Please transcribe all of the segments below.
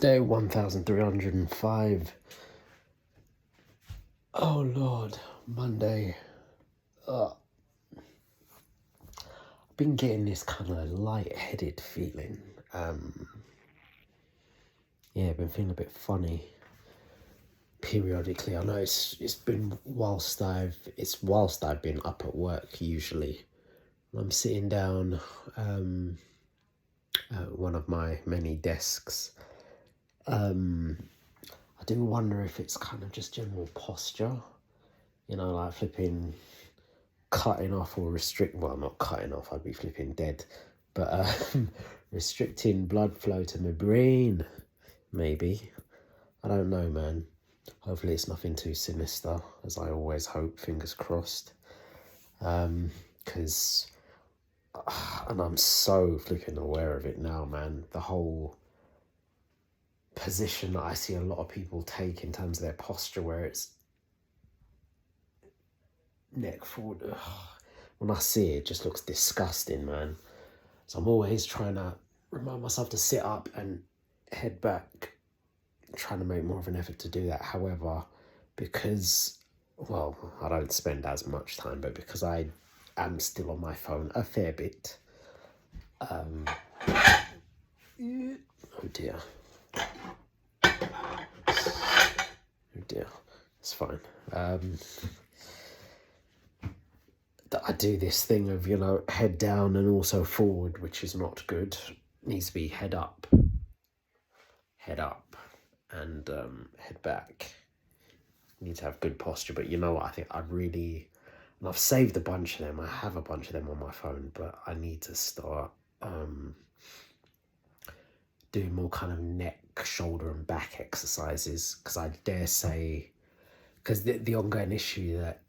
Day 1305. Oh Lord, Monday. I've been getting this kind of light-headed feeling. I've been feeling a bit funny periodically. I know it's been whilst I've been up at work usually. I'm sitting down at one of my many desks. I do wonder if it's kind of just general posture, like flipping, cutting off or well, not cutting off, I'd be flipping dead, but restricting blood flow to my brain, maybe. I don't know, man. Hopefully it's nothing too sinister, as I always hope, fingers crossed. Because, and I'm so flipping aware of it now, man, the whole position that I see a lot of people take in terms of their posture, where it's neck forward. When I see it, it just looks disgusting, man. So I'm always trying to remind myself to sit up and head back, trying to make more of an effort to do that. However, because, well, I don't spend as much time, but because I am still on my phone a fair bit, oh dear. Oh dear, it's fine. I do this thing of, head down and also forward, which is not good. It needs to be head up, and head back. You need to have good posture, but you know what? I think and I've saved a bunch of them. I have a bunch of them on my phone, but I need to start doing more kind of neck, shoulder and back exercises, because I dare say, because the ongoing issue that,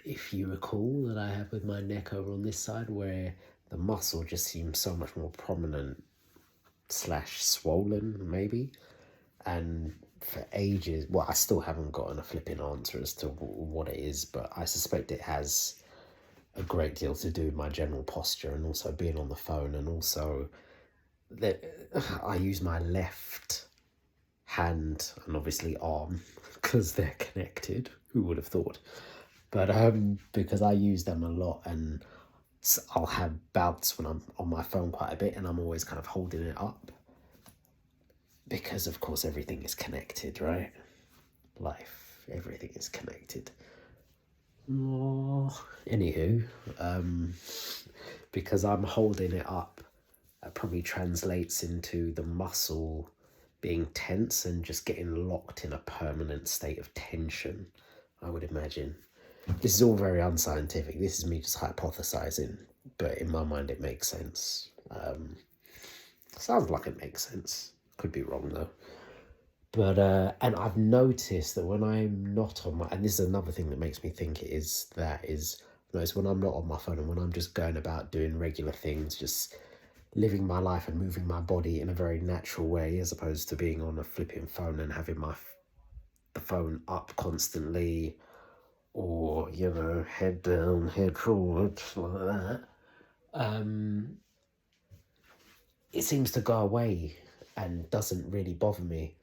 if you recall, that I have with my neck over on this side, where the muscle just seems so much more prominent / swollen, maybe. And for ages, well, I still haven't gotten a flipping answer as to what it is, but I suspect it has a great deal to do with my general posture and also being on the phone, and also that I use my left hand and obviously arm because they're connected. Who would have thought? But because I use them a lot, and I'll have bouts when I'm on my phone quite a bit, and I'm always kind of holding it up because, of course, everything is connected, right? Life, everything is connected. Anywho, because I'm holding it up, that probably translates into the muscle being tense and just getting locked in a permanent state of tension, I would imagine. This is all very unscientific. This is me just hypothesizing, but in my mind it makes sense. Sounds like it makes sense. Could be wrong though. But and I've noticed that when I'm not on my, and this is another thing that makes me think notice when I'm not on my phone and when I'm just going about doing regular things, just living my life and moving my body in a very natural way, as opposed to being on a flipping phone and having the phone up constantly, or head down, head forward, like that. It seems to go away and doesn't really bother me.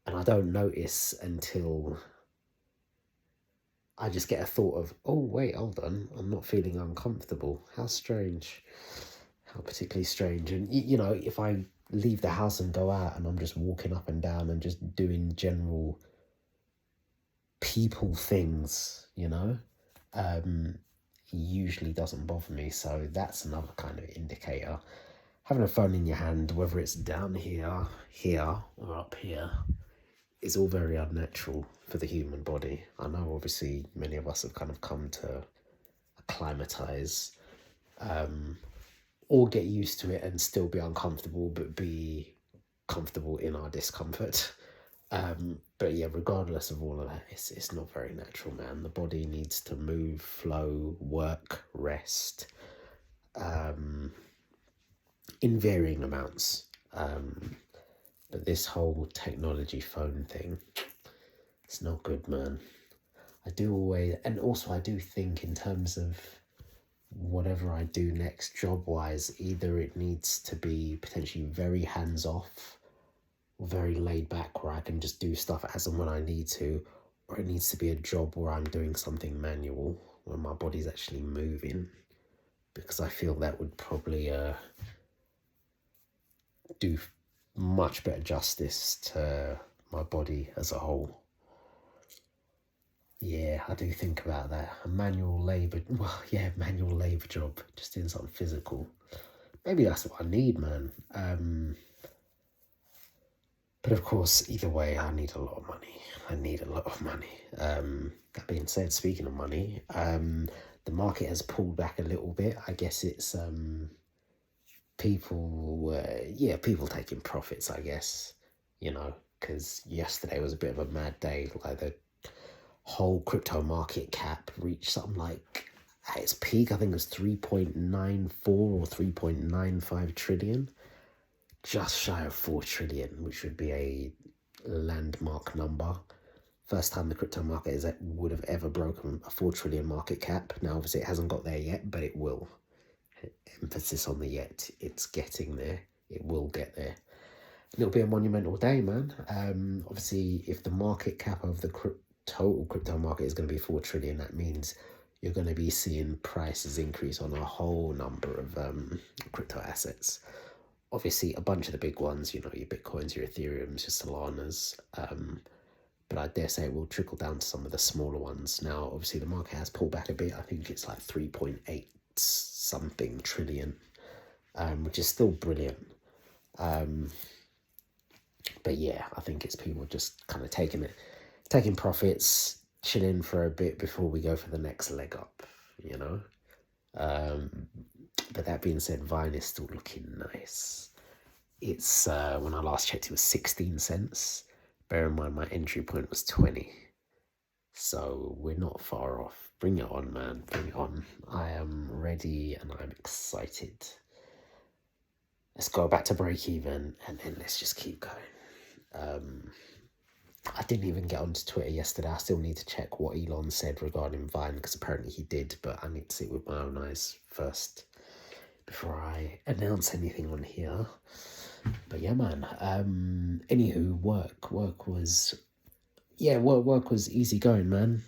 And I don't notice until I just get a thought of, oh, wait, hold on, I'm not feeling uncomfortable. How strange. How particularly strange. And, if I leave the house and go out and I'm just walking up and down and just doing general people things, usually doesn't bother me. So that's another kind of indicator. Having a phone in your hand, whether it's down here, or up here, is all very unnatural for the human body. I know, obviously, many of us have kind of come to acclimatize, or get used to it and still be uncomfortable, but be comfortable in our discomfort. But yeah, regardless of all of that, it's not very natural, man. The body needs to move, flow, work, rest, in varying amounts. But this whole technology phone thing, it's not good, man. I do think in terms of whatever I do next job-wise, either it needs to be potentially very hands-off, or very laid back where I can just do stuff as and when I need to, or it needs to be a job where I'm doing something manual, where my body's actually moving, because I feel that would probably do much better justice to my body as a whole. Yeah, I do think about that. A manual labour, well, yeah, manual labour job, just doing something physical. Maybe that's what I need, man. But of course, either way, I need a lot of money. I need a lot of money. That being said, speaking of money, the market has pulled back a little bit. I guess it's people taking profits, I guess, because yesterday was a bit of a mad day. Like the whole crypto market cap reached something like, at its peak, I think it was 3.94 or 3.95 trillion, just shy of 4 trillion, which would be a landmark number. First time the crypto market would have ever broken a 4 trillion market cap. Now, obviously, it hasn't got there yet, but it will. Emphasis on the yet. It's getting there. It will get there. It'll be a monumental day, man. Obviously, if the market cap of the total crypto market is going to be 4 trillion, that means you're going to be seeing prices increase on a whole number of crypto assets. Obviously, a bunch of the big ones, your Bitcoins, your Ethereums, your Solanas, but I dare say it will trickle down to some of the smaller ones. Now, obviously, the market has pulled back a bit. I think it's like 3.8 something trillion, which is still brilliant. But yeah, I think it's people just kind of taking profits, chilling for a bit before we go for the next leg up, But that being said, Vine is still looking nice. It's, when I last checked, it was 16 cents. Bear in mind, my entry point was 20. So we're not far off. Bring it on, man. Bring it on. I am ready and I'm excited. Let's go back to break even and then let's just keep going. I didn't even get onto Twitter yesterday. I still need to check what Elon said regarding Vine, because apparently he did, but I need to see it with my own eyes first before I announce anything on here. But yeah, man. Anywho, work was easy going, man.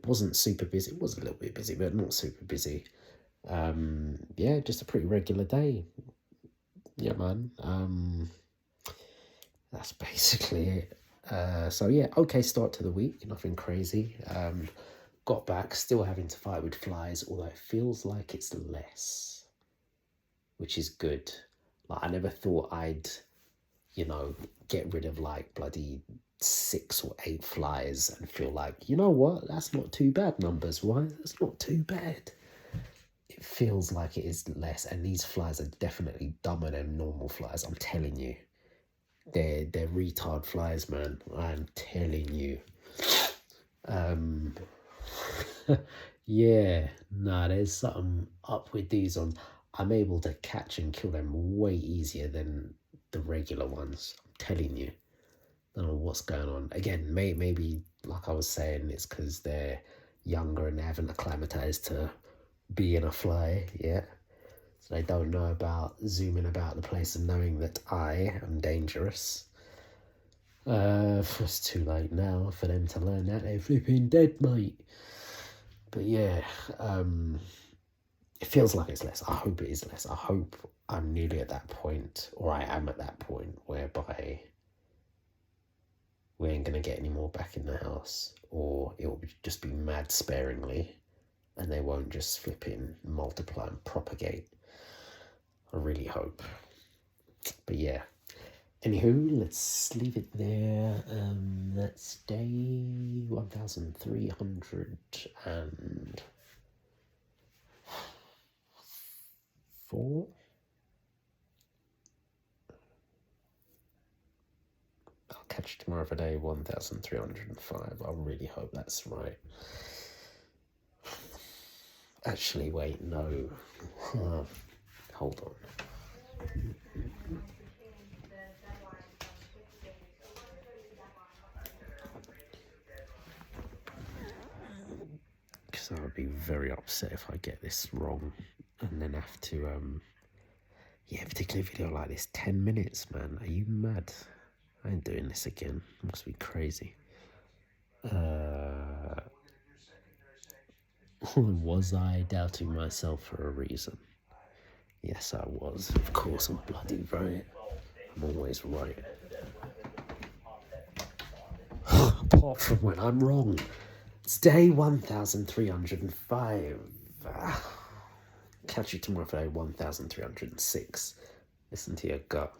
Wasn't super busy. It was a little bit busy, but not super busy. Just a pretty regular day. Yeah, man. That's basically it. Okay start to the week, nothing crazy. Got back, still having to fight with flies, although it feels like it's less, which is good. Like, I never thought I'd, get rid of like bloody 6 or 8 flies and feel like, you know what, that's not too bad numbers, right? That's not too bad. It feels like it is less, and these flies are definitely dumber than normal flies, I'm telling you. They're retard flies, man. I'm telling you. There's something up with these ones. I'm able to catch and kill them way easier than the regular ones. I'm telling you. I don't know what's going on. Again, maybe like I was saying, it's because they're younger and they haven't acclimatized to being a fly yet. So they don't know about zooming about the place and knowing that I am dangerous. It's too late now for them to learn that. They're flipping dead, mate. But yeah, it feels like it's less. I hope it is less. I hope I'm nearly at that point, or I am at that point, whereby we ain't going to get any more back in the house, or it will just be mad sparingly, and they won't just flipping multiply and propagate. I really hope. But yeah. Anywho, let's leave it there. That's day 1304. I'll catch you tomorrow for day 1305. I really hope that's right. Actually, wait, no. Hold on. Because I would be very upset if I get this wrong and then have to, particularly a video like this, 10 minutes, man. Are you mad? I ain't doing this again. Must be crazy. Was I doubting myself for a reason? Yes, I was. Of course, I'm bloody right. I'm always right. Apart from when I'm wrong. It's day 1305. Catch you tomorrow for day 1306. Listen to your gut.